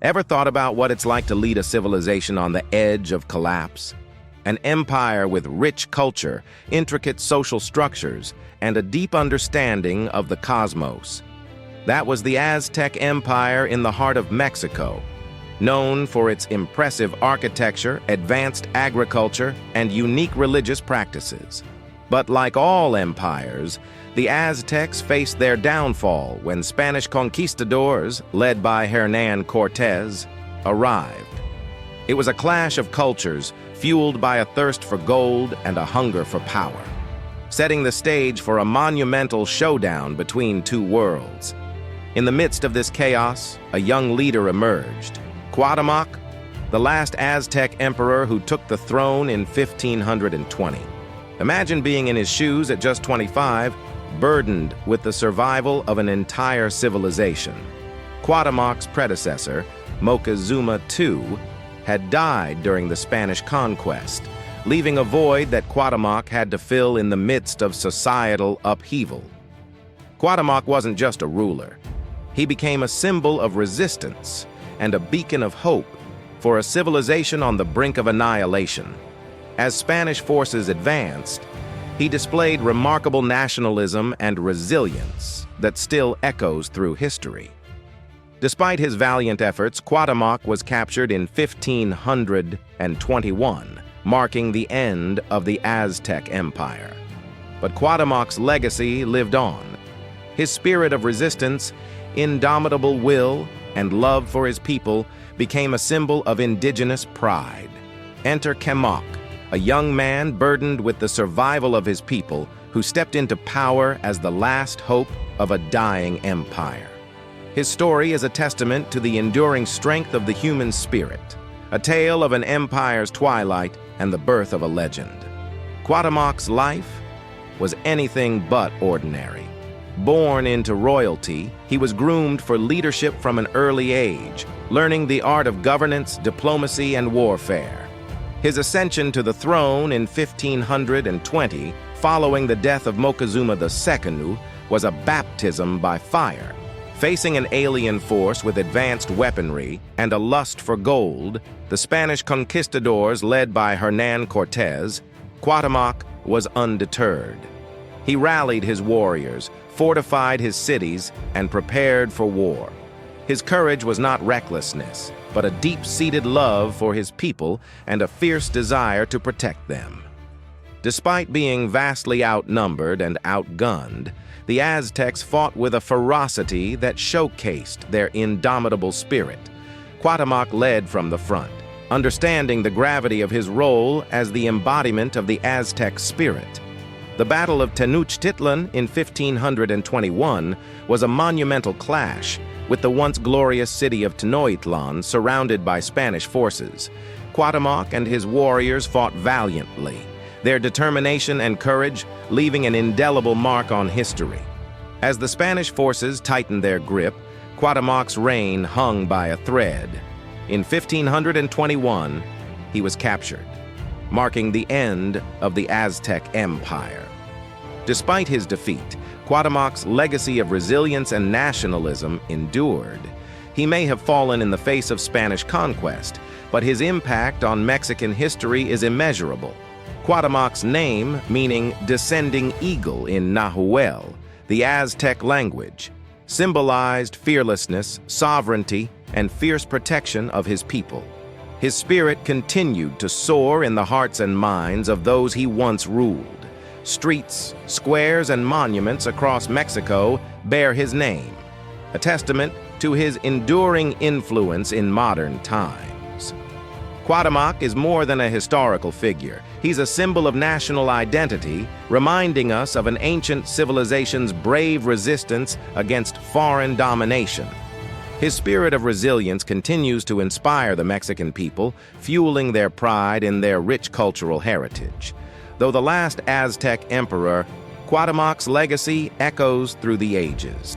Ever thought about what it's like to lead a civilization on the edge of collapse? An empire with rich culture, intricate social structures, and a deep understanding of the cosmos. That was the Aztec Empire in the heart of Mexico, known for its impressive architecture, advanced agriculture, and unique religious practices. But like all empires, the Aztecs faced their downfall when Spanish conquistadors, led by Hernán Cortés, arrived. It was a clash of cultures fueled by a thirst for gold and a hunger for power, setting the stage for a monumental showdown between two worlds. In the midst of this chaos, a young leader emerged, Quatamoc, the last Aztec emperor who took the throne in 1520. Imagine being in his shoes at just 25, burdened with the survival of an entire civilization. Quatamoc's predecessor, Moctezuma II, had died during the Spanish conquest, leaving a void that Quatamoc had to fill in the midst of societal upheaval. Quatamoc wasn't just a ruler. He became a symbol of resistance and a beacon of hope for a civilization on the brink of annihilation. As Spanish forces advanced, he displayed remarkable nationalism and resilience that still echoes through history. Despite his valiant efforts, Quatamoc was captured in 1521, marking the end of the Aztec Empire. But Quatamoc's legacy lived on. His spirit of resistance, indomitable will, and love for his people became a symbol of indigenous pride. Enter Quatamoc, a young man burdened with the survival of his people who stepped into power as the last hope of a dying empire. His story is a testament to the enduring strength of the human spirit, a tale of an empire's twilight and the birth of a legend. Quatamoc's life was anything but ordinary. Born into royalty, he was groomed for leadership from an early age, learning the art of governance, diplomacy, and warfare. His ascension to the throne in 1520, following the death of Moctezuma II, was a baptism by fire. Facing an alien force with advanced weaponry and a lust for gold, the Spanish conquistadors led by Hernán Cortés, Quatamoc was undeterred. He rallied his warriors, fortified his cities, and prepared for war. His courage was not recklessness, but a deep-seated love for his people and a fierce desire to protect them. Despite being vastly outnumbered and outgunned, the Aztecs fought with a ferocity that showcased their indomitable spirit. Quatamoc led from the front, understanding the gravity of his role as the embodiment of the Aztec spirit. The Battle of Tenuchtittlan in 1521 was a monumental clash, with the once glorious city of Tenochtitlan surrounded by Spanish forces. Quatamoc and his warriors fought valiantly, their determination and courage leaving an indelible mark on history. As the Spanish forces tightened their grip, Quatamoc's reign hung by a thread. In 1521, he was captured, marking the end of the Aztec Empire. Despite his defeat, Quatamoc's legacy of resilience and nationalism endured. He may have fallen in the face of Spanish conquest, but his impact on Mexican history is immeasurable. Quatamoc's name, meaning descending eagle in Nahuel, the Aztec language, symbolized fearlessness, sovereignty, and fierce protection of his people. His spirit continued to soar in the hearts and minds of those he once ruled. Streets, squares, and monuments across Mexico bear his name, a testament to his enduring influence in modern times. Quatamoc is more than a historical figure. He's a symbol of national identity, reminding us of an ancient civilization's brave resistance against foreign domination. His spirit of resilience continues to inspire the Mexican people, fueling their pride in their rich cultural heritage. Though the last Aztec emperor, Quatamoc's legacy echoes through the ages.